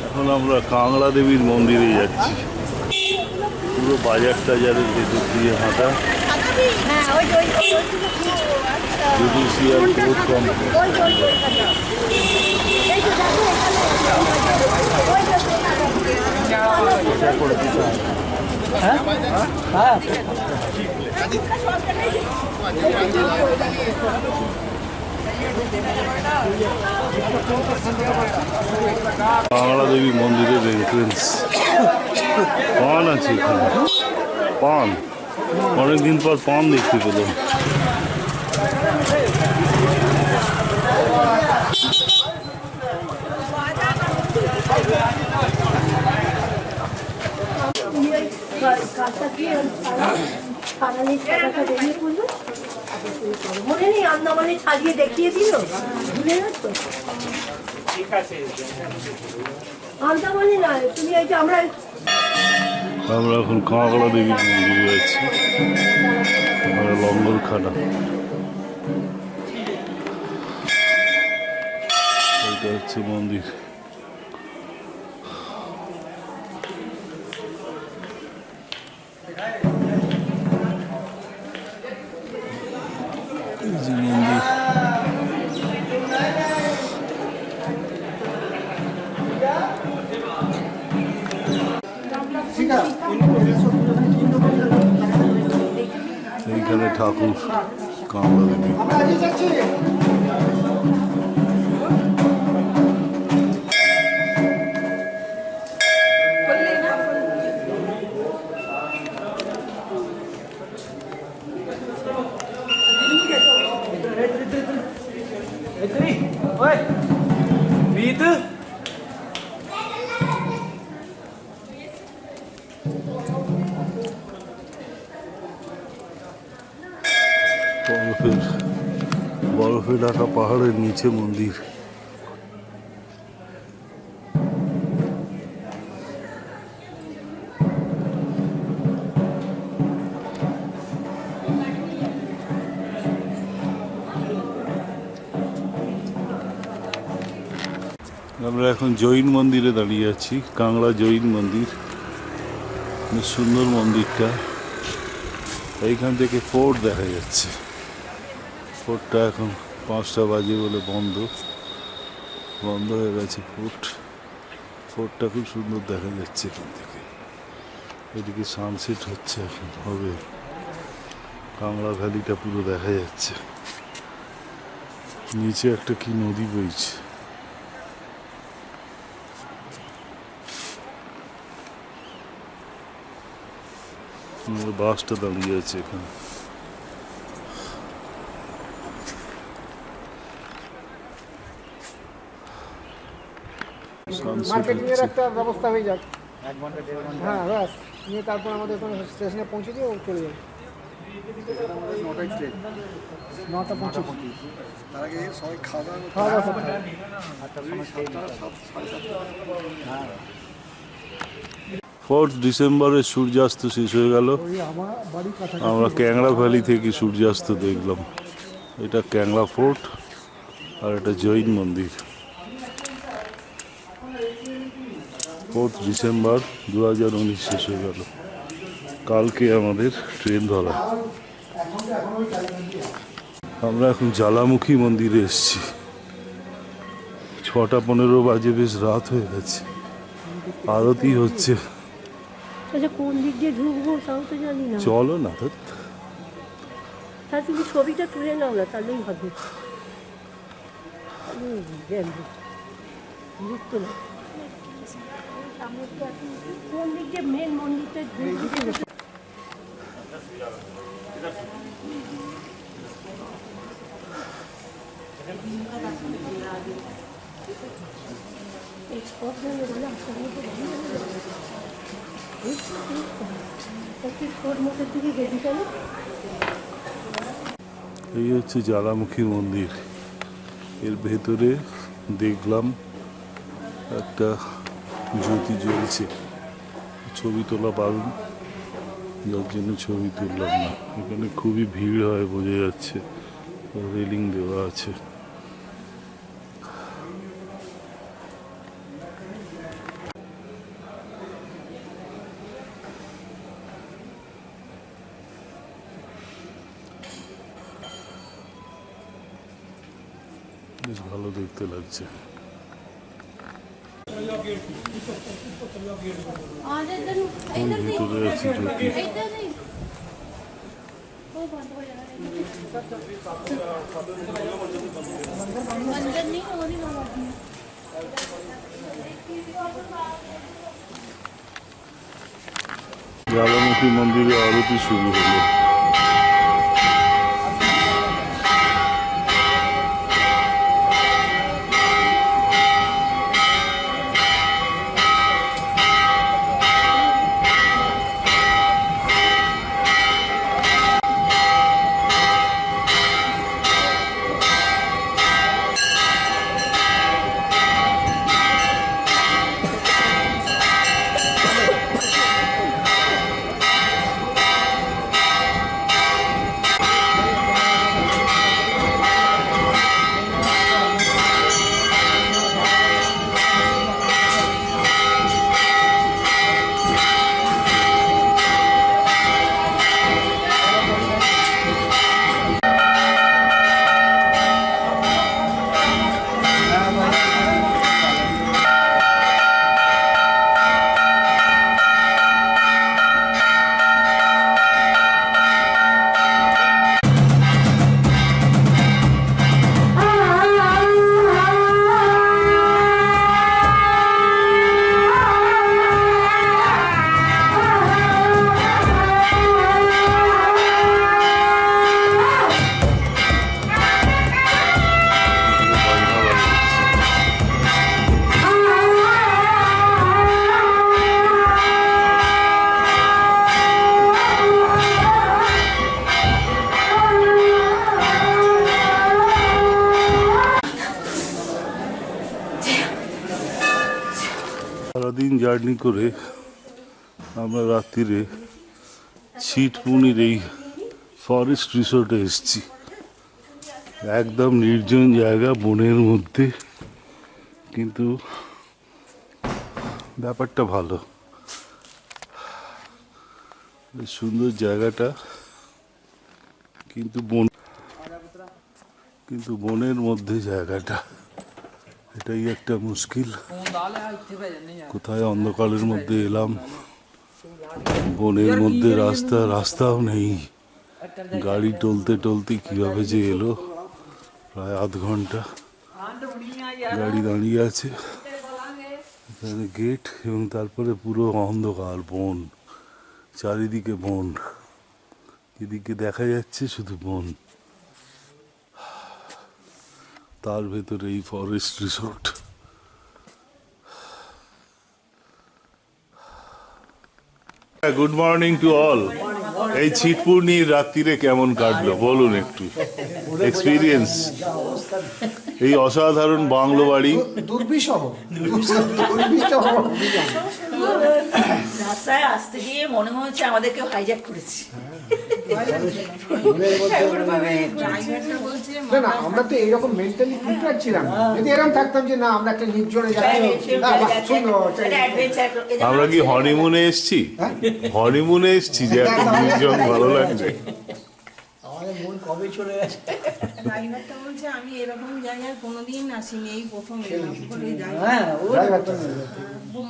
এখন আমরা কাংড়া দেবীর মন্দিরে যাচ্ছি, পুরো বাজার টাজারের ভেতর দিয়ে হাঁটা। জুডিশিয়াল কোর্ট কাংড়া দেবী মন্দিরের এন্ট্রেন্স। পান আছে এখানে, পান, অনেকদিন পর পান দেখতে পেলাম। মনে নেই আন্দামানে সাজিয়ে দেখিয়ে দিল, ভুলে গেছো? আন্দামানে নয়, তুমি এই যে আমরা এখন কাঁকড়া দেবীর মন্দিরে আছি, লঙ্গর খানা। এটা হচ্ছে মন্দির। এই যে মন্দির, এইখানে ঠাকুর কাঁকড়া দেবী। বরফে ঢাকা পাহাড়ের নিচে মন্দির। আমরা এখন জৈন মন্দিরে দাঁড়িয়ে আছি, কাংড়া জৈন মন্দির। বেশ সুন্দর মন্দিরটা। এইখান থেকে ফোর্ট দেখা যাচ্ছে। ফোর্টটা এখন 5টা বাজে বলে বন্ধ হয়ে গেছে ফোর্টটা খুব সুন্দর দেখা যাচ্ছে এখান থেকে। এদিকে সানসেট হচ্ছে, এখন হবে। কাংড়া ভ্যালিটা পুরো দেখা যাচ্ছে। নিচে একটা কি নদী বইছে। বাসটা দাঁড়িয়ে আছে এখানে। মার্কেটিংয়ের একটা ব্যবস্থা হয়ে যাক, 1 ঘন্টা 1.5 ঘন্টা। হ্যাঁ ব্যাস, নিয়ে তারপর আমাদের ওখানে স্টেশনে পৌঁছে দিয়ে চলে যাবে। 9টায় ট্রেন, 9:25। তার আগে সবাই খাওয়া দাওয়া করতে হবে। 8টার সময় ট্রেন, 7:30। 4 ডিসেম্বরে সূর্যাস্ত শেষ হয়ে গেল। আমরা ক্যাংড়া ভ্যালি থেকে সূর্যাস্ত দেখলাম। এটা ক্যাংড়া ফোর্ট আর এটা জৈন মন্দির। 4 ডিসেম্বর 2019 শেষ হয়ে গেল। কালকে আমাদের ট্রেন ধরা। আমরা এখন জ্বালামুখী মন্দিরে এসেছি। 6:15 বাজে, বেশ রাত হয়ে গেছে। আরতি হচ্ছে। আচ্ছা, কোন দিক দিয়ে ঢুকবো তাও তো জানি না। চলো না তো, তা তুমি ছবিটা তুলে নাও না, তাহলেই হবে। বুঝতো না কোন দিক দিয়ে মেন মন্দিরটা ঢুকবো। এই হচ্ছে জ্বালামুখী মন্দির। এর ভেতরে দেখলাম একটা জ্যোতি জ্বলছে। ছবি তোলা বারণ, যার জন্য ছবি তুললাম না। এখানে খুবই ভিড় হয় বোঝা যাচ্ছে, রেলিং দেওয়া আছে। বেশ ভালো দেখতে লাগছে। ভিতরে আছে জ্যোতি। জ্বালামুখী মন্দিরে আরতি শুরু হলো। সারাদিন জার্নি করে আমরা রাত্রিরে ছিটপুনির এই ফরেস্ট রিসোর্টে এসেছি। একদম নির্জন জায়গা, বনের মধ্যে, কিন্তু ব্যাপারটা ভালো। বেশ সুন্দর জায়গাটা, কিন্তু বনের মধ্যে জায়গাটা, এটাই একটা মুশকিল। কোথায় অন্ধকারের মধ্যে এলাম, বনের মধ্যে রাস্তাও নেই। গাড়ি টলতে টলতে কিভাবে যে এলো, প্রায় আধ ঘন্টা গাড়ি দাঁড়িয়ে আছে। এখানে গেট, এবং তারপরে পুরো অন্ধকার, বন, চারিদিকে বন, এদিকে দেখা যাচ্ছে শুধু বন, তার ভেতরে এই forest resort. Good morning to all. এই ছিটপুর্নির রাত্রিরে কেমন কাটলো বলুন একটু, এক্সপিরিয়েন্স। এই অসাধারণ বাংলো বাড়ি, রাস্তায় আসতে গিয়ে মনে হচ্ছে আমাদের কেউ হাইজ্যাক করেছে। না, আমরা তো এইরকম মেন্টালি প্রিপেয়ার ছিলাম। যদি এরকম থাকতাম যে না আমরা একটা নির্জনে যাচ্ছি, আমরা কি হনিমুনে এসছি? হনিমুনে এসছি যে একটা নির্জন ভালো লাগছে। আমাদের মন কবে চলে গেছে। ড্রাইভারটা বলছে আমি এরকম জায়গায় কোনোদিন আসিনি, এই প্রথম এলাম।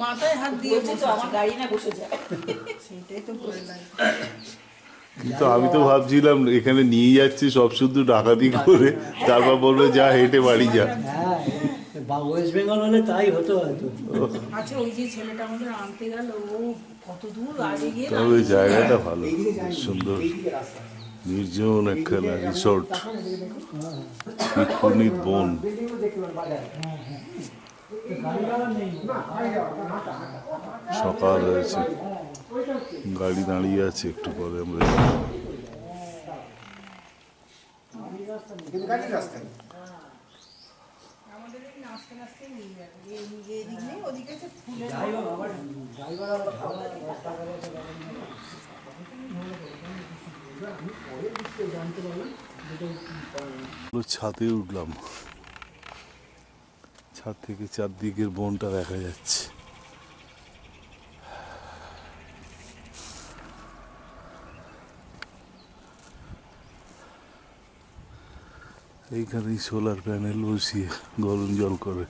মাথায় হাত দিয়েছে তো আমার গাড়ি না বসে যায়, সেটাই তো ভয় লাগে। কিন্তু আমি তো ভাবছিলাম এখানে নিয়ে যাচ্ছি সব শুধু ডাকাতি করে, তারপর বলবে যা হেঁটে বাড়ি যা। ওয়েস্ট বেঙ্গল হলে তাই হতো হয়তো। আচ্ছা, ওই যে ছেলেটা আমাদের আনতে গেল, ও কত দূর আগে গিয়ে তবে জায়গাটা ভালো, সুন্দর, নির্জন একখানা রিসোর্ট, ছিটপুর্নির বন। সকাল হয়েছে, গাড়ি দাঁড়িয়ে আছে, একটু পরে আমরা ছাদে উঠলাম। ছাদ থেকে চারদিকের বনটা দেখা যাচ্ছে। এইখানেই সোলার প্যানেল বসিয়ে গরম জল করে।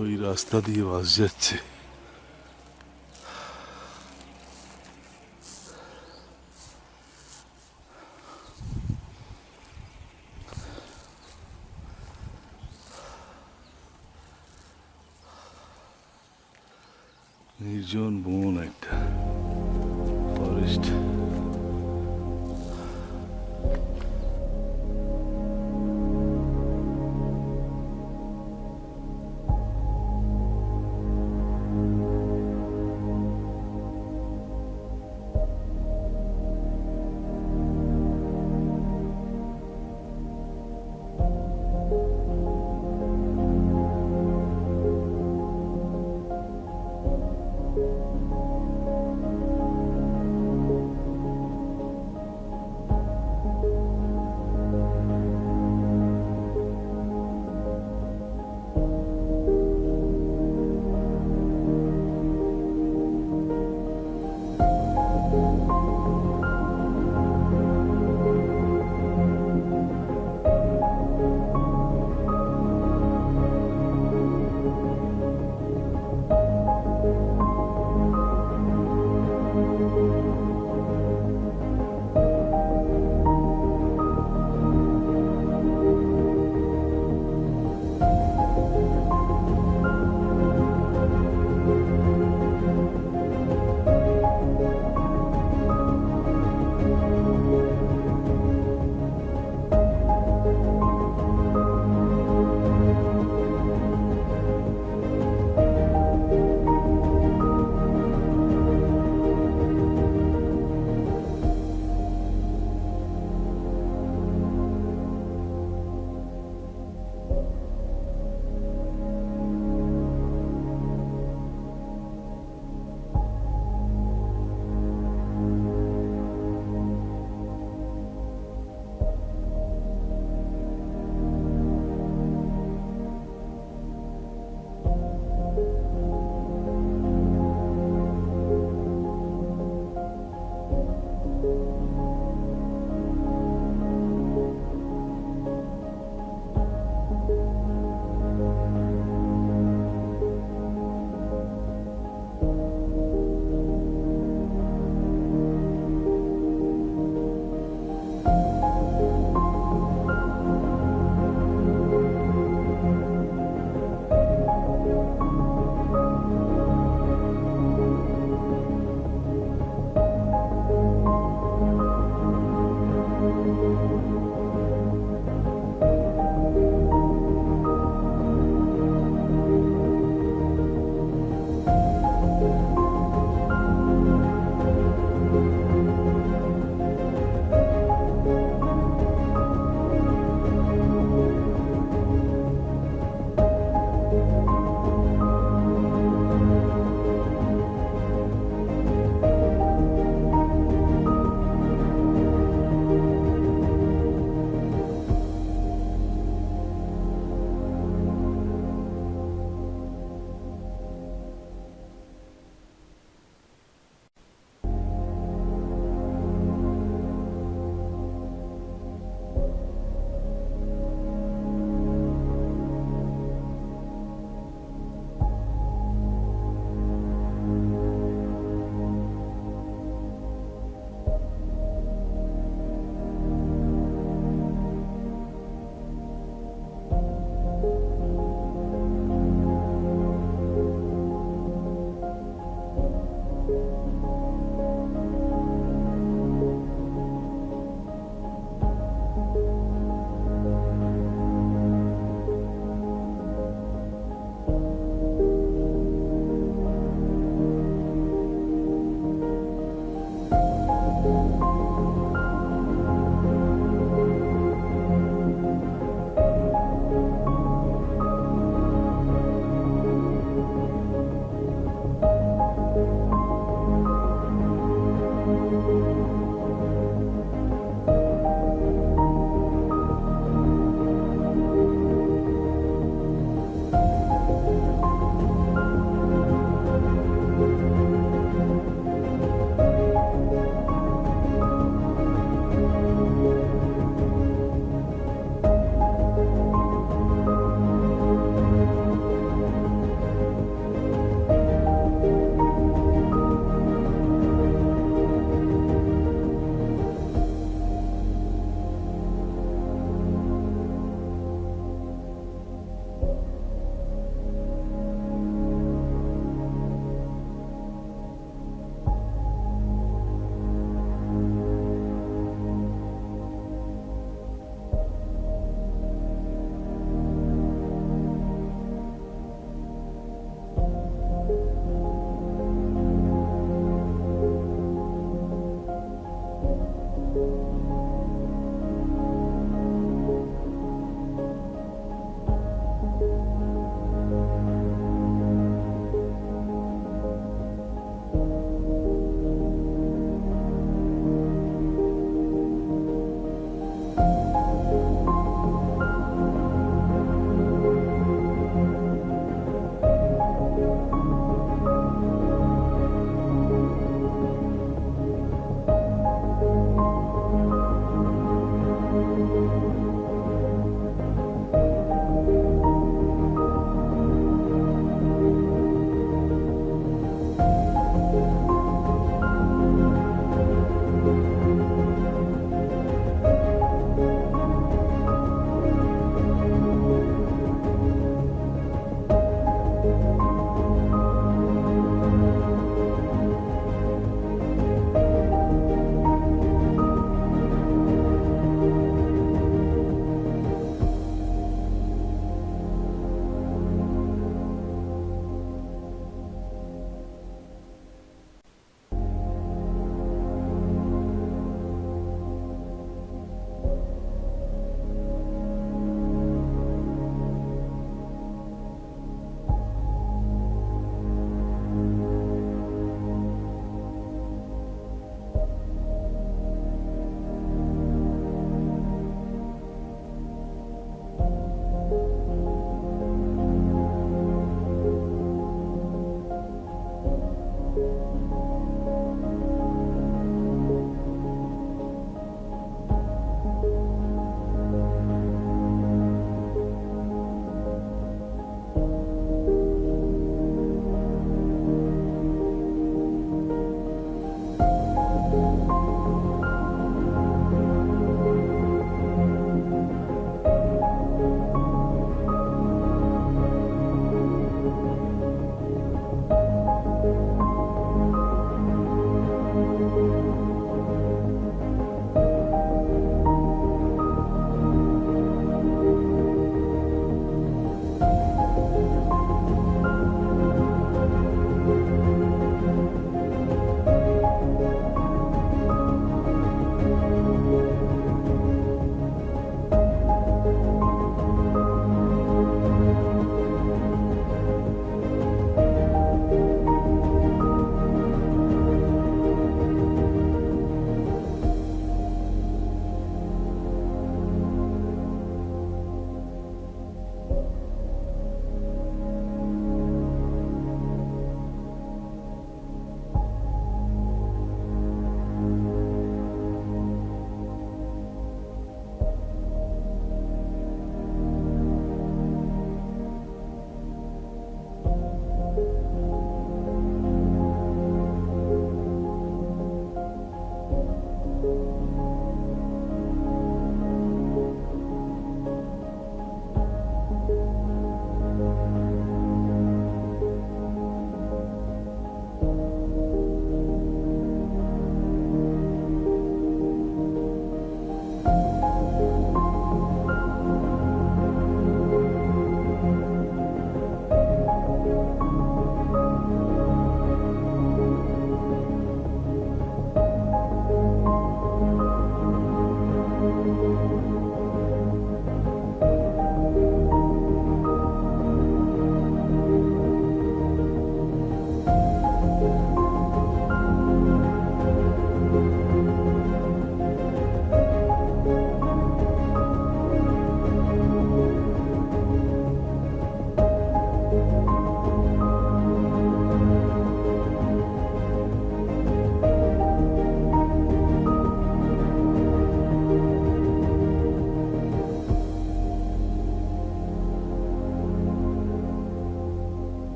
ওই রাস্তা দিয়ে বাস যাচ্ছে। নির্জন বন একটা, ফরেস্ট।